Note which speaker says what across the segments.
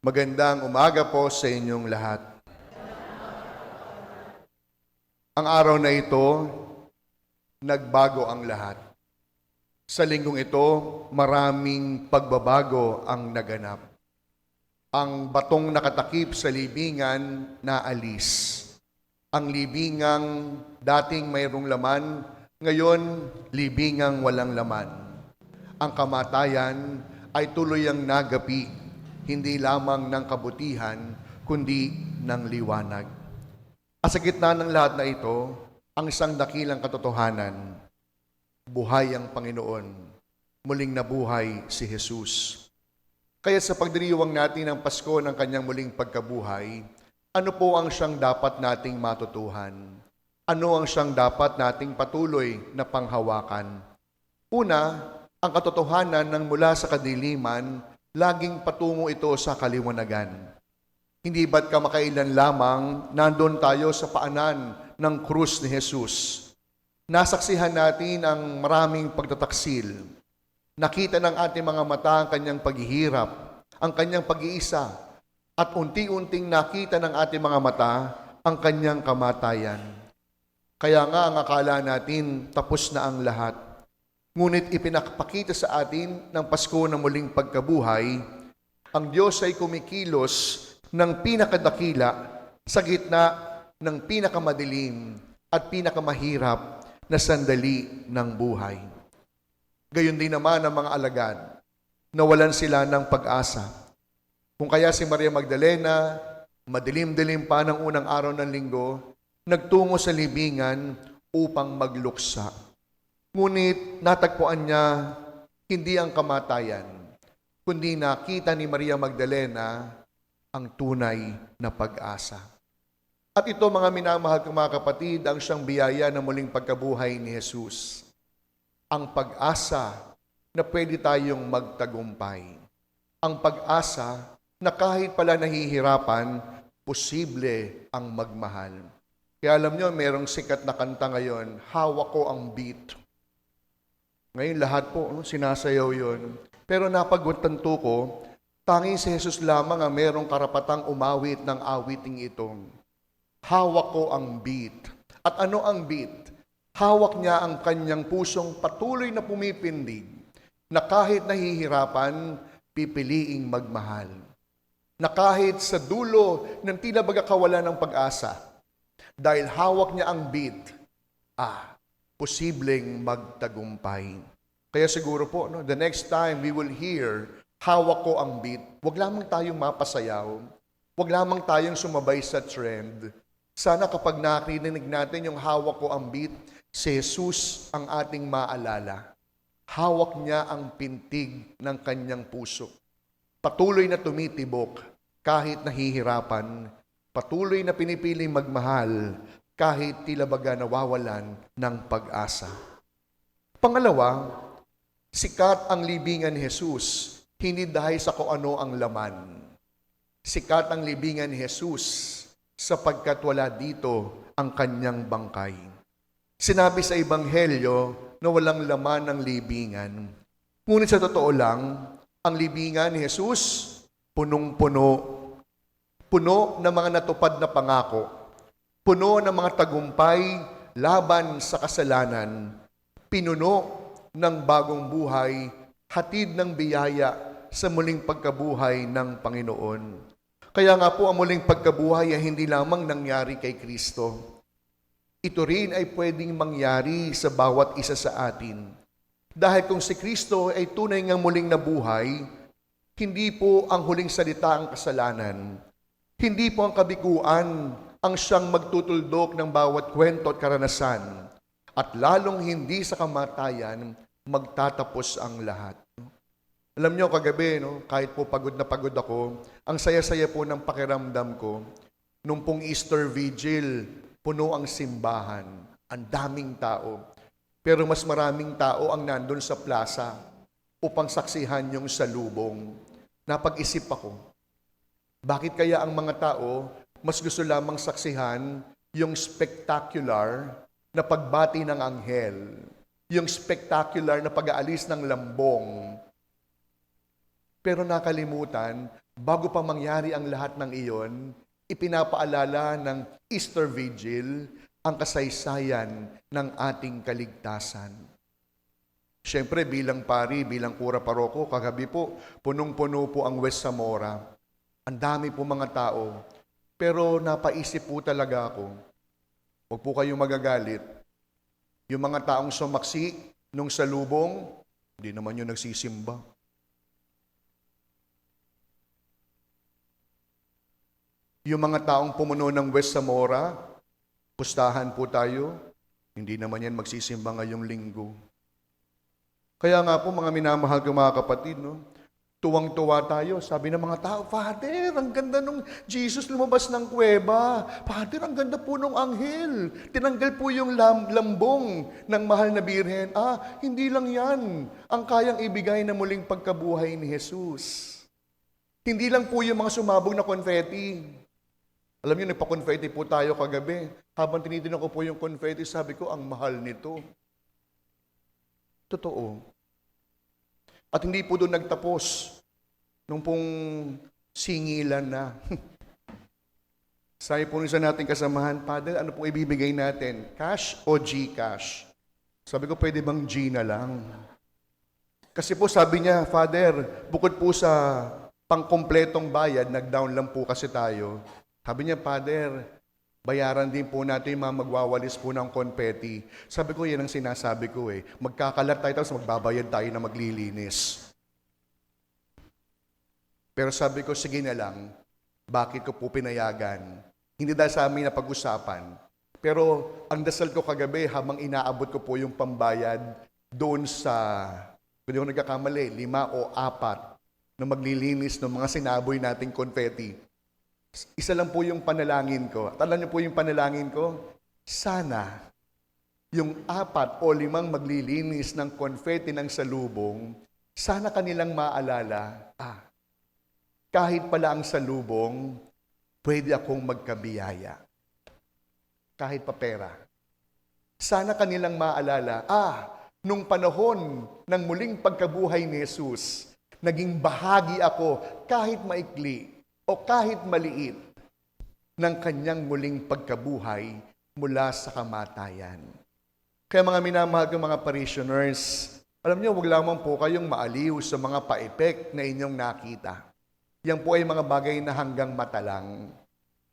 Speaker 1: Magandang umaga po sa inyong lahat. Ang araw na ito, nagbago ang lahat. Sa linggong ito, maraming pagbabago ang naganap. Ang batong nakatakip sa libingan naalis. Ang libingang dating mayroong laman, ngayon libingang walang laman. Ang kamatayan ay tuluyang nagapi, hindi lamang ng kabutihan, kundi ng liwanag. At sa gitna ng lahat na ito, ang isang dakilang katotohanan, buhay ang Panginoon, muling nabuhay si Jesus. Kaya sa pagdiriwang natin ng Pasko ng kanyang muling pagkabuhay, ano po ang siyang dapat nating matutuhan? Ano ang siyang dapat nating patuloy na panghawakan? Una, ang katotohanan ng mula sa kadiliman, laging patungo ito sa kaliwanagan. Hindi ba't kamakailan lamang nandun tayo sa paanan ng krus ni Jesus? Nasaksihan natin ang maraming pagtataksil. Nakita ng ating mga mata ang kanyang paghihirap, ang kanyang pag-iisa, at unti-unting nakita ng ating mga mata ang kanyang kamatayan. Kaya nga ang akala natin tapos na ang lahat. Ngunit ipinakapakita sa atin ng Pasko na muling pagkabuhay, ang Diyos ay kumikilos ng pinakadakila sa gitna ng pinakamadilim at pinakamahirap na sandali ng buhay. Gayon din naman ang mga alagad, nawalan sila ng pag-asa. Kung kaya si Maria Magdalena, madilim-dilim pa ng unang araw ng linggo, nagtungo sa libingan upang magluksa. Ngunit natagpuan niya hindi ang kamatayan, kundi nakita ni Maria Magdalena ang tunay na pag-asa. At ito mga minamahal kong mga kapatid, ang siyang biyaya na muling pagkabuhay ni Jesus. Ang pag-asa na pwede tayong magtagumpay. Ang pag-asa na kahit pala nahihirapan, posible ang magmahal. Kaya alam nyo, merong sikat na kanta ngayon, hawak ko ang beat. Ngayon lahat po, sinasayaw yun. Pero napagtanto ko, tanging si Jesus lamang ang merong karapatang umawit ng awiting itong. Hawak ko ang beat. At ano ang beat? Hawak niya ang kanyang pusong patuloy na pumipindig na kahit nahihirapan, pipiliing magmahal. Na kahit sa dulo ng tila baga kawalan ng pag-asa, dahil hawak niya ang beat, posibleng magtagumpay. Kaya siguro po, the next time we will hear, hawak ko ang beat, wag lamang tayong mapasayaw, wag lamang tayong sumabay sa trend. Sana kapag nakirinig natin yung hawak ko ang beat, si Jesus ang ating maalala. Hawak niya ang pintig ng kanyang puso. Patuloy na tumitibok kahit nahihirapan, patuloy na pinipiling magmahal kahit tila baga nawawalan ng pag-asa. Pangalawa, sikat ang libingan ni Jesus, hindi dahil sa kung ano ang laman. Sikat ang libingan ni Jesus sapagkat wala dito ang kanyang bangkay. Sinabi sa Ebanghelyo na walang laman ang libingan. Ngunit sa totoo lang, ang libingan ni Jesus, punong-puno. Puno ng mga natupad na pangako. Puno ng mga tagumpay laban sa kasalanan. Pinuno ng bagong buhay, hatid ng biyaya sa muling pagkabuhay ng Panginoon. Kaya nga po ang muling pagkabuhay ay hindi lamang nangyari kay Kristo. Ito rin ay pwedeng mangyari sa bawat isa sa atin. Dahil kung si Kristo ay tunay ngang muling nabuhay, hindi po ang huling salita ang kasalanan. Hindi po ang kabiguan ang siyang magtutuldok ng bawat kwento at karanasan. At lalong hindi sa kamatayan, magtatapos ang lahat. Alam nyo, kagabi, kahit po pagod na pagod ako, ang saya-saya po ng pakiramdam ko, nung pong Easter Vigil, puno ang simbahan, ang daming tao. Pero mas maraming tao ang nandun sa plaza upang saksihan yung salubong. Napag-isip ako, bakit kaya ang mga tao mas gusto lamang saksihan yung spectacular na pagbati ng anghel, yung spectacular na pag-aalis ng lambong. Pero nakalimutan, bago pa mangyari ang lahat ng iyon, ipinapaalala ng Easter Vigil ang kasaysayan ng ating kaligtasan. Siyempre, bilang pari, bilang kura paroko, kagabi po, punong-puno po ang West Zamora. Ang dami po mga tao. Pero napaisip po talaga ako, huwag po kayong magagalit. Yung mga taong sumaksi nung salubong, hindi naman yung nagsisimba. Yung mga taong pumuno ng West Zamora, pustahan po tayo, hindi naman yan magsisimba ngayong linggo. Kaya nga po mga minamahal kong mga kapatid, no? Tuwang-tuwa tayo. Sabi ng mga tao, Father, ang ganda nung Jesus lumabas ng kuweba. Father, ang ganda po nung anghel. Tinanggal po yung lambong ng mahal na birhen. Hindi lang yan ang kayang ibigay na muling pagkabuhay ni Jesus. Hindi lang po yung mga sumabog na confetti. Alam niyo, nagpa-confetti po tayo kagabi. Habang tinitingnan ko po yung confetti, sabi ko, ang mahal nito. Totoo. At hindi po doon nagtapos nung pong singilan na. Sabi po nisa nating kasamahan, Father, ano pong ibibigay natin? Cash o Gcash? Sabi ko, pwede bang G na lang? Kasi po sabi niya, Father, bukod po sa pangkompletong bayad, nag-down lang po kasi tayo. Sabi niya, Father, bayaran din po natin yung mga magwawalis po ng confetti. Sabi ko, yan ang sinasabi ko eh. Magkakalat tayo tapos magbabayad tayo na maglilinis. Pero sabi ko, sige na lang. Bakit ko po pinayagan? Hindi dahil sa amin na pag-usapan. Pero ang dasal ko kagabi habang inaabot ko po yung pambayad doon sa, kung di ko nagkakamali, 5 o 4 na maglilinis ng mga sinaboy nating confetti. Isa lang po yung panalangin ko. At alam niyo po yung panalangin ko? Sana yung 4 o 5 maglilinis ng confetti ng salubong, sana kanilang maalala, kahit pala ang salubong, pwede akong magkabiyaya. Kahit pa pera. Sana kanilang maalala, nung panahon ng muling pagkabuhay ni Jesus, naging bahagi ako kahit maikli, o kahit maliit ng kanyang muling pagkabuhay mula sa kamatayan. Kaya mga minamahal kong mga parishioners, alam niyo, huwag lamang po kayong maaliw sa mga pa-effect na inyong nakita. Yan po ay mga bagay na hanggang mata lang.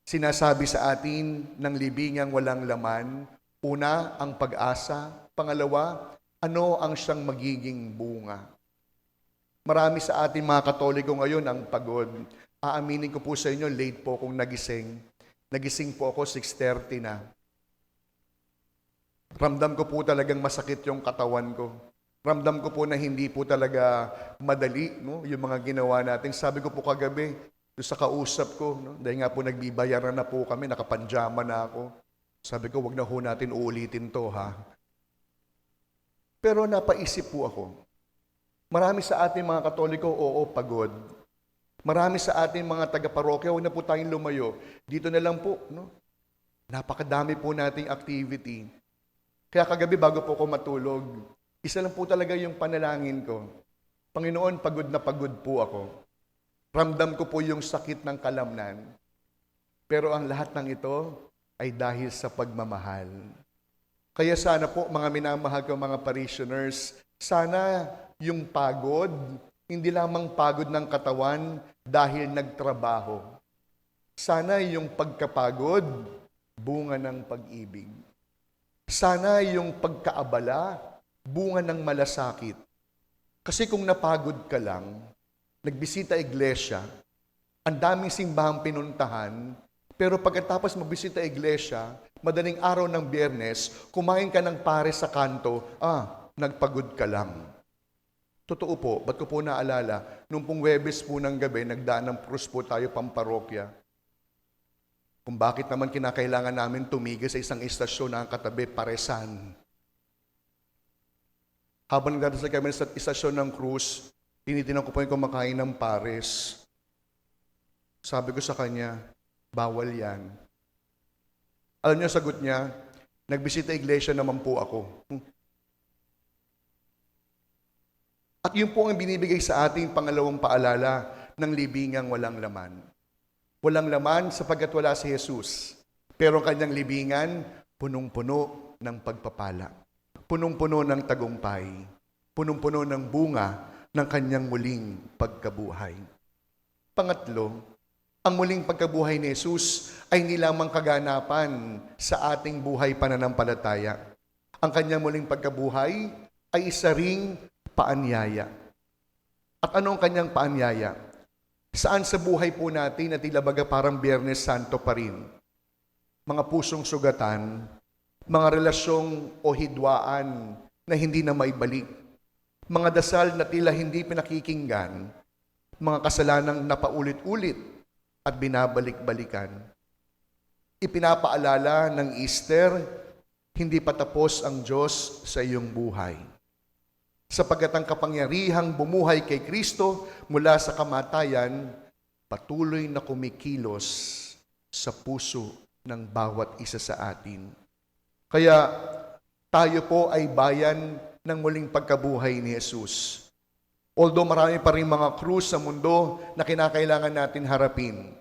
Speaker 1: Sinasabi sa atin ng libingang walang laman, una, ang pag-asa. Pangalawa, ano ang siyang magiging bunga. Marami sa atin mga Katoliko ngayon ang pagod. Aaminin ko po sa inyo, late po akong nagising. Nagising po ako 6:30 na. Ramdam ko po talagang masakit yung katawan ko. Ramdam ko po na hindi po talaga madali, no, yung mga ginawa natin. Sabi ko po kagabi, sa kausap ko, no, dahil nga po nagbibayaran na po kami, nakapanjama na ako. Sabi ko, wag na ho natin uulitin to, ha. Pero napaisip po ako, marami sa ating mga Katoliko, oo, pagod. Marami sa ating mga taga-parokya, huwag na po tayong lumayo. Dito na lang po, no? Napakadami po nating activity. Kaya kagabi bago po ako matulog, isa lang po talaga yung panalangin ko. Panginoon, pagod na pagod po ako. Ramdam ko po yung sakit ng kalamnan. Pero ang lahat ng ito ay dahil sa pagmamahal. Kaya sana po, mga minamahal ko mga parishioners, sana yung pagod, hindi lamang pagod ng katawan dahil nagtrabaho. Sana yung pagkapagod, bunga ng pag-ibig. Sana yung pagkaabala, bunga ng malasakit. Kasi kung napagod ka lang, nagbisita iglesia, ang daming simbahang pinuntahan, pero pagkatapos magbisita iglesia, madaling araw ng Biyernes, kumain ka ng pare sa kanto, nagpagod ka lang. Totoo po, ba't ko po naalala, nung pong Webes po ng gabi, nagdaan ng krus po tayo pamparokya. Kung bakit naman kinakailangan namin tumigil sa isang istasyon na ang katabi, Paresan. Habang nagdadasal kami sa istasyon ng krus, tinitingnan ko po yung kumakain ng pares. Sabi ko sa kanya, bawal yan. Alam niyo, sagot niya, nagbisita iglesia naman po ako. At yun po ang binibigay sa ating pangalawang paalala ng libingang walang laman. Walang laman sapagkat wala si Jesus. Pero ang kanyang libingan, punong-puno ng pagpapala. Punong-puno ng tagumpay. Punong-puno ng bunga ng kanyang muling pagkabuhay. Pangatlo, ang muling pagkabuhay ni Jesus ay hindi lamang kaganapan sa ating buhay pananampalataya. Ang kanyang muling pagkabuhay ay isa ring paanyaya. At ano ang kanyang paanyaya? Saan sa buhay po natin na tila baga parang Biyernes Santo pa rin? Mga pusong sugatan, mga relasyong o hidwaan na hindi na maibalik, mga dasal na tila hindi pinakikinggan, mga kasalanang napaulit-ulit at binabalik-balikan. Ipinapaalala ng Easter, hindi pa tapos ang Diyos sa iyong buhay. Sapagkat ang kapangyarihang bumuhay kay Kristo mula sa kamatayan, patuloy na kumikilos sa puso ng bawat isa sa atin. Kaya tayo po ay bayan ng muling pagkabuhay ni Jesus. Although marami pa rin mga krus sa mundo na kinakailangan natin harapin.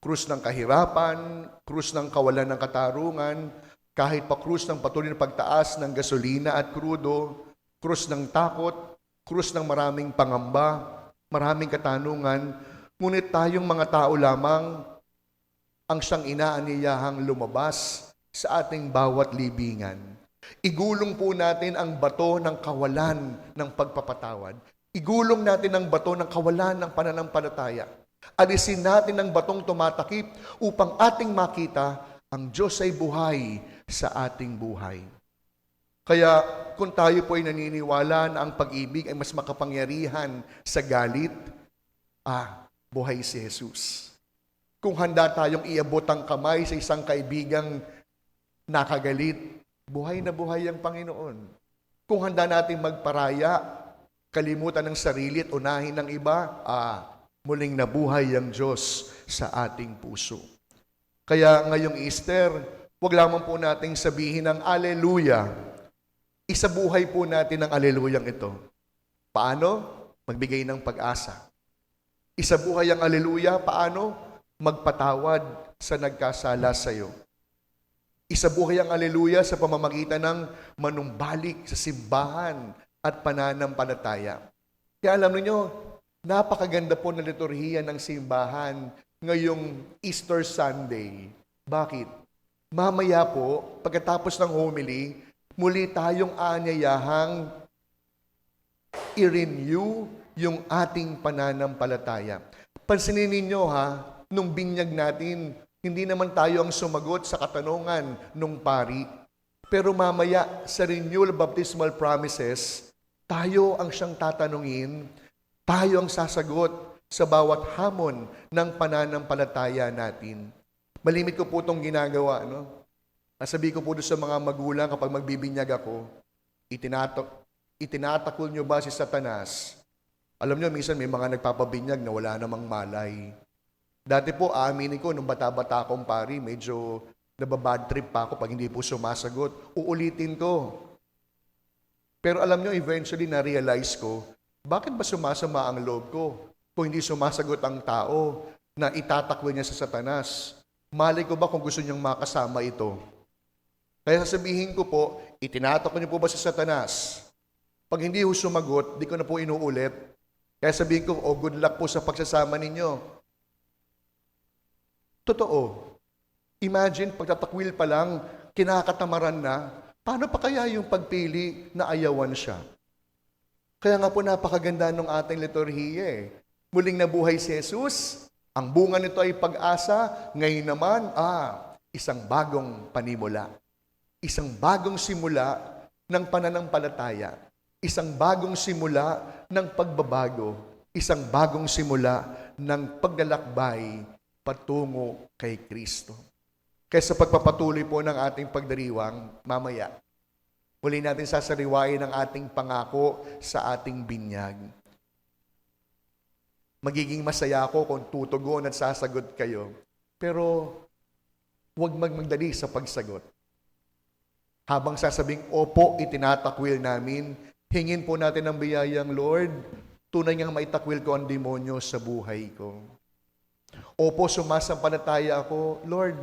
Speaker 1: Krus ng kahirapan, krus ng kawalan ng katarungan, kahit pa krus ng patuloy na pagtaas ng gasolina at krudo, krus ng takot, krus ng maraming pangamba, maraming katanungan, ngunit tayong mga tao lamang ang siyang inaaniyahang lumabas sa ating bawat libingan. Igulong po natin ang bato ng kawalan ng pagpapatawad. Igulong natin ang bato ng kawalan ng pananampalataya. Alisin natin ang batong tumatakip upang ating makita ang Diyos ay buhay sa ating buhay. Kaya kung tayo po ay naniniwala na ang pag-ibig ay mas makapangyarihan sa galit, buhay si Jesus. Kung handa tayong iabot ang kamay sa isang kaibigang nakagalit, buhay na buhay ang Panginoon. Kung handa nating magparaya, kalimutan ng sarili at unahin ng iba, muling nabuhay ang Diyos sa ating puso. Kaya ngayong Easter, huwag lamang po nating sabihin ng Alleluia. Isabuhay po natin ang Alleluyang ito. Paano? Magbigay ng pag-asa. Isabuhay ang Alleluia. Paano? Magpatawad sa nagkasala sa iyo. Isabuhay ang Alleluia sa pamamagitan ng manumbalik sa simbahan at pananampalataya. Kaya alam niyo, napakaganda po ng liturhiya ng simbahan ngayong Easter Sunday. Bakit? Mamaya po, pagkatapos ng homily, muli tayong anyayahang i-renew yung ating pananampalataya. Pansinin ninyo nung binyag natin, hindi naman tayo ang sumagot sa katanungan nung pari. Pero mamaya sa renewal baptismal promises, tayo ang siyang tatanungin, tayo ang sasagot sa bawat hamon ng pananampalataya natin. Malimit ko po itong ginagawa, no? Nasabi ko po doon sa mga magulang kapag magbibinyag ako, itinatakol nyo ba si Satanas? Alam nyo, minsan may mga nagpapabinyag na wala namang malay. Dati po, aaminin ko, nung bata-bata akong pari, medyo nababad trip pa ako pag hindi po sumasagot. Uulitin ko. Pero alam nyo, eventually na-realize ko, bakit ba sumasama ang loob ko kung hindi sumasagot ang tao na itatakwil niya sa Satanas? Malay ko ba kung gusto niyang makasama ito? Kaya sasabihin ko po, itinatakot niyo po ba si Satanas? Pag hindi ho sumagot, di ko na po inuulit. Kaya sabihin ko, good luck po sa pagsasama ninyo. Totoo. Imagine, pagtatakwil pa lang, kinakatamaran na, paano pa kaya yung pagpili na ayawan siya? Kaya nga po napakaganda ng ating liturhiya. Muling nabuhay si Jesus, ang bunga nito ay pag-asa, ngayon naman, isang bagong panimula. Isang bagong simula ng pananampalataya. Isang bagong simula ng pagbabago. Isang bagong simula ng paglalakbay patungo kay Kristo. Kaya sa pagpapatuloy po ng ating pagdiriwang, mamaya, muli natin sasariwain ang ating pangako sa ating binyag. Magiging masaya ako kung tutugon at sasagot kayo. Pero huwag magdali sa pagsagot. Habang sasabing, opo, itinatakwil namin, hingin po natin ang biyayang Lord, Tunay ngang maitakwil ko ang demonyo sa buhay ko. Opo, sumasampalataya ako. Lord,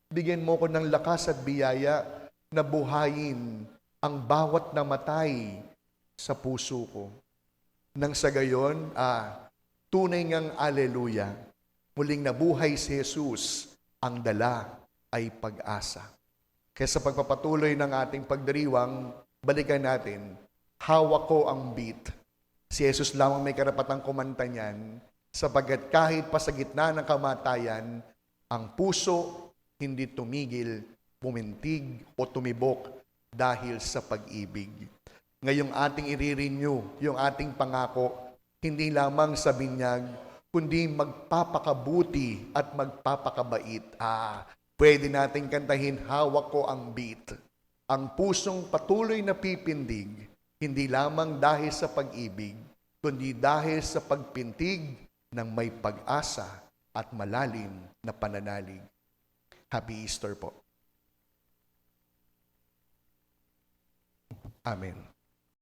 Speaker 1: bigyan mo ko ng lakas at biyaya na buhayin ang bawat namatay sa puso ko. Nang sa gayon, tunay ngang aleluya. Muling nabuhay si Jesus, ang dala ay pag-asa. Kaya sa pagpapatuloy ng ating pagdiriwang, balikan natin, hawak ko ang beat. Si Jesus lamang may karapatang kumanta niyan, sapagkat kahit pa sa gitna ng kamatayan, ang puso hindi tumigil, pumintig o tumibok dahil sa pag-ibig. Ngayong ating i-renew, yung ating pangako, hindi lamang sa binyag, kundi magpapakabuti at magpapakabait. Pwede nating kantahin, hawak ko ang beat. Ang pusong patuloy na pipindig, hindi lamang dahil sa pag-ibig, kundi dahil sa pagpintig ng may pag-asa at malalim na pananalig. Happy Easter po. Amen.